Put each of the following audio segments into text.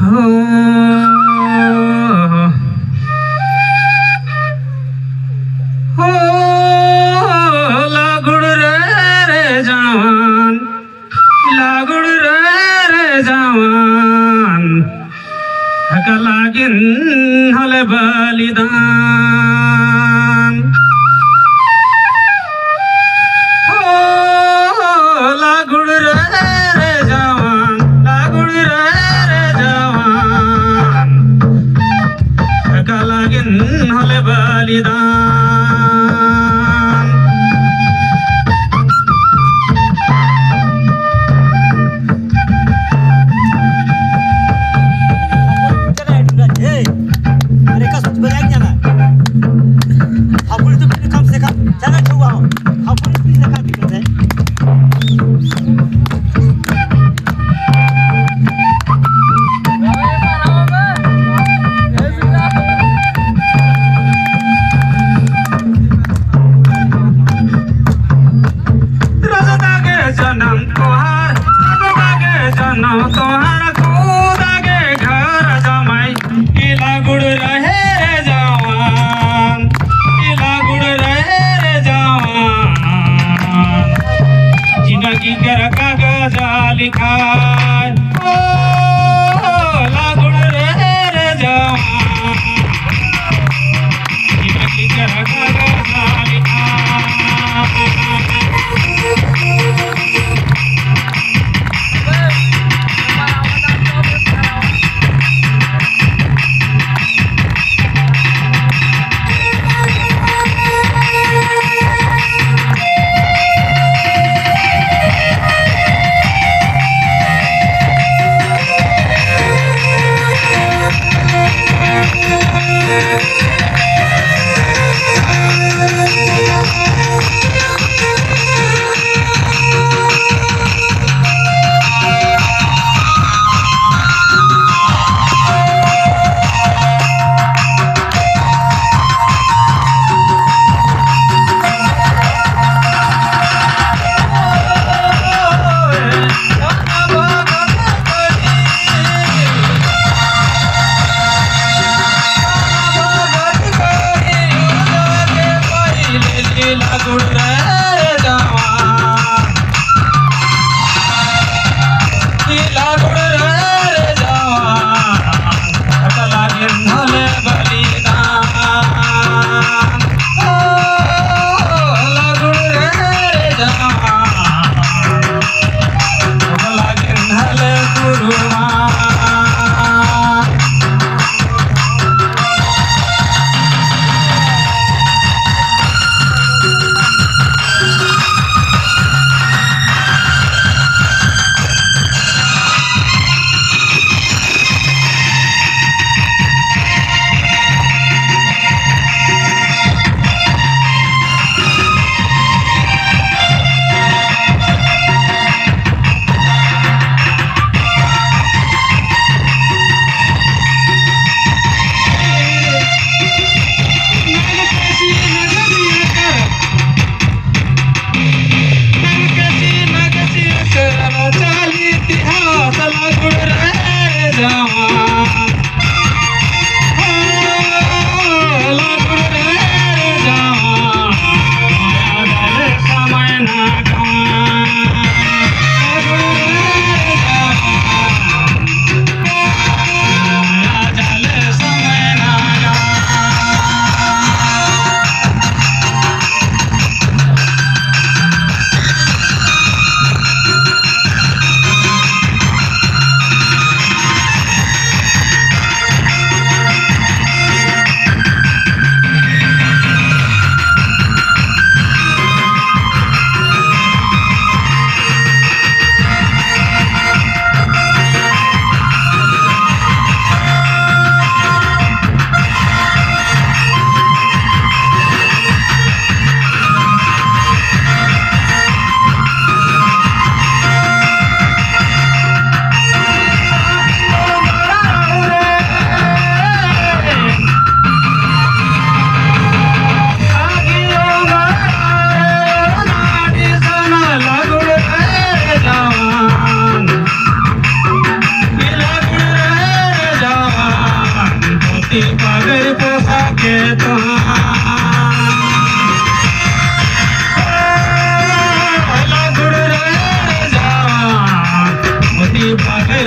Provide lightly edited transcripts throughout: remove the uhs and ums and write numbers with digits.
हो हो लागुड रे जवान लागुड रे जवान हका लागिन हले बलिदान हो लागुड रे जवान लागुड रे जवान हका लागिन हले बलिदान अरे का सोच बजाएंगे ना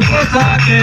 पोसा के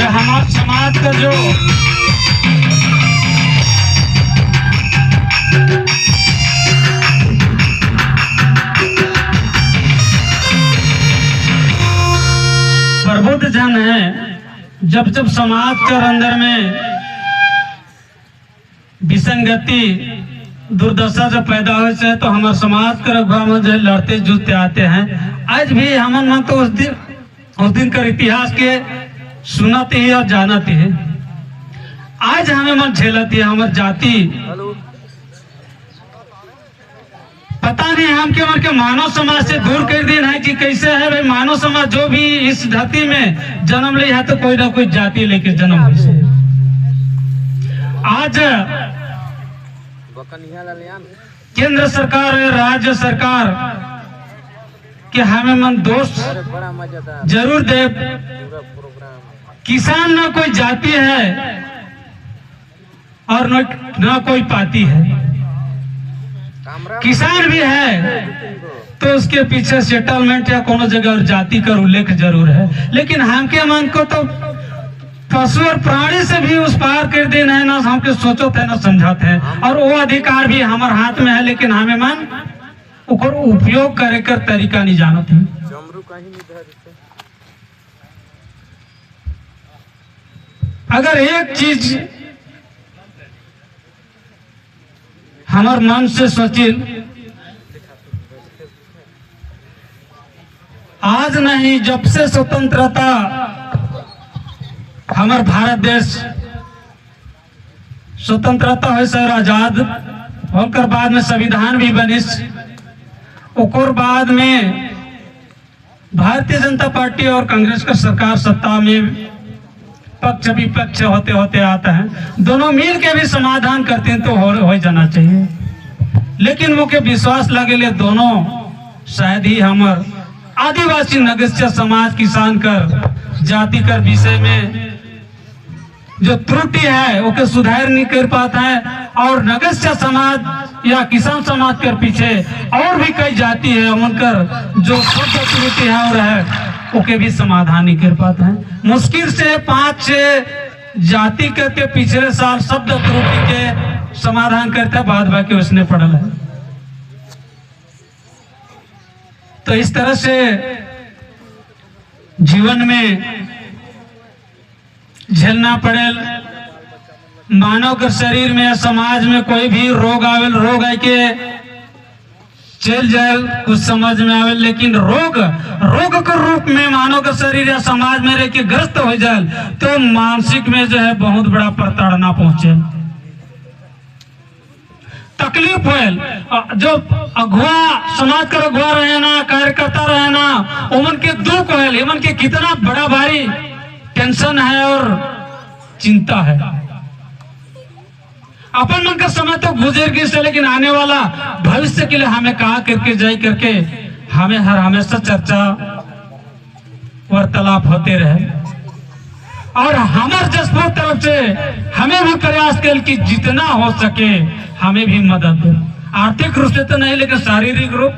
हमारे समाज का जो प्रबुद्ध जन है, जब जब समाज के अंदर में विसंगति दुर्दशा जब पैदा हो जाए तो हमारे समाज के रघुआ में जो लड़ते जूझते आते हैं। आज भी हम मन तो उस दिन का इतिहास के सुनाते हैं और जानते हैं। आज हमें मन झेलती है हमारी जाति, पता नहीं हम के मन के मानव समाज से दूर कर दिन है कि कैसे है भाई। मानव समाज जो भी इस धरती में जन्म ले है तो कोई ना कोई जाति लेके जन्म हुई से। आज केंद्र सरकार और राज्य सरकार के हमें मन दोस्त जरूर दे। किसान ना कोई जाति है और न कोई पाती है। किसान भी है तो उसके पीछे सेटलमेंट या कोनो जगह और जाति का उल्लेख जरूर है। लेकिन हम के मन को तो पशु और प्राणी से भी उस पार कर देना है ना, हमके सोचो थे ना समझाते हैं। और वो अधिकार भी हमारे हाथ में है, लेकिन हमें मन ओकर उपयोग करे कर तरीका नहीं जानते हैं। अगर एक चीज हमार मन से सोचिल, आज नहीं जब से स्वतंत्रता हमार भारत देश स्वतंत्रता हो सर आजाद होकर बाद में संविधान भी बनिस, ओकर बाद में भारतीय जनता पार्टी और कांग्रेस का सरकार सत्ता में पक्ष विपक्ष होते होते आता है, दोनों मिल के भी समाधान करते हैं तो हो जाना चाहिए। लेकिन मुझे विश्वास लगे दोनों शायद ही हमार आदिवासी नगस्य समाज किसान कर जाति कर विषय में जो त्रुटि है वो सुधार नहीं कर पाता है, और नगस्य समाज या किसान समाज के पीछे और भी कई जाति है उनकर जो शब्द त्रुटि है और है ओके भी समाधान नहीं कर पाता है। मुश्किल से 5-6 जाति के पिछले साल शब्द त्रुटि के समाधान करता, बाद बाकी उसने पढ़ल है। तो इस तरह से जीवन में झेलना पड़े, मानव के शरीर में समाज में कोई भी रोग आवेल, रोग आए के चल जाए कुछ समझ में आवे, लेकिन रोग के रूप में मानव का शरीर या समाज में रह के ग्रस्त हो जाए तो मानसिक में जो है बहुत बड़ा प्रताड़ना पहुंचे, तकलीफ है। जो अगुआ समाज का अगुआ रहे ना, कार्यकर्ता रहे ना, उमन के दुख है, उमन के कितना बड़ा भारी टेंशन है और चिंता है। अपन मन का समय तो गुजर गई, लेकिन आने वाला भविष्य के लिए हमें कहा करके जाए करके हमें हर हमेशा चर्चा वार्तालाप होते रहे। और हमारे जसपुर तरफ से हमें भी प्रयास कर कि जितना हो सके हमें भी मदद दे, आर्थिक रूप से तो नहीं लेकिन शारीरिक रूप,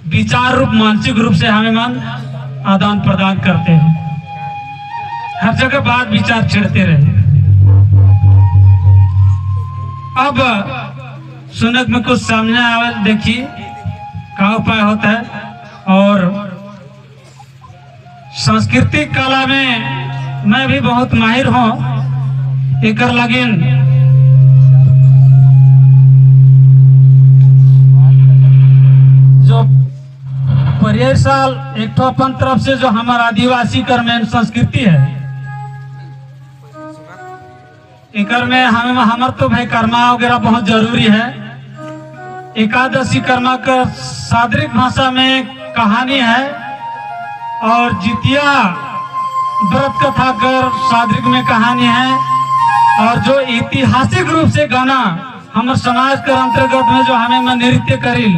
विचार रूप, मानसिक रूप से हमें मन आदान प्रदान करते हैं। हर जगह बात विचार छिड़ते रहे। अब सुनक में कुछ सामने आवे, देखिए क्या उपाय होता है। और सांस्कृतिक कला में मैं भी बहुत माहिर हूँ, एक लगिन जो परियर साल एक तो अपन तरफ से जो हमारा आदिवासी कर में संस्कृति है, एकर में हमार तो भाई कर्मा वगैरह बहुत जरूरी है। एकादशी कर्मा का सादरिक भाषा में कहानी है, और जितिया व्रत कथा कर सादरिक में कहानी है। और जो ऐतिहासिक रूप से गाना हमारे समाज के अंतर्गत में जो हमें नृत्य करिल,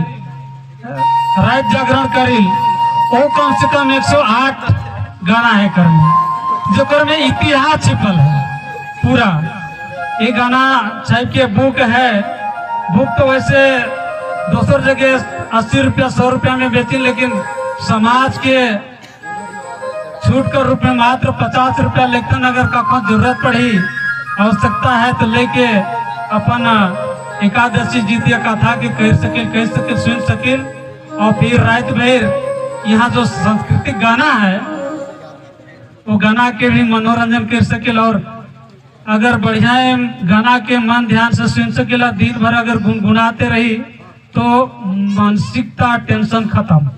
रात जागरण करिल, वो कम से कम 108 गाना है कर में, जो कर में इतिहास छिपल है पूरा। ये गाना साहब के बुक है, बुक तो वैसे दूसर जगह 80 रुपया 100 रुपया में बेची, लेकिन समाज के छूट के रूप में मात्र 50 रुपया। लेकिन अगर कखो जरूरत पड़ी, आवश्यकता है तो लेके अपन एकादशी जितिया कथा के कह सके सुन सके। और फिर रात भर यहाँ जो सांस्कृतिक गाना है वो गाना के भी मनोरंजन कर सके। और अगर बढ़िया गाना के मन ध्यान से सुन सकेला, दिन भर अगर गुनगुनाते रही तो मानसिकता टेंशन खत्म।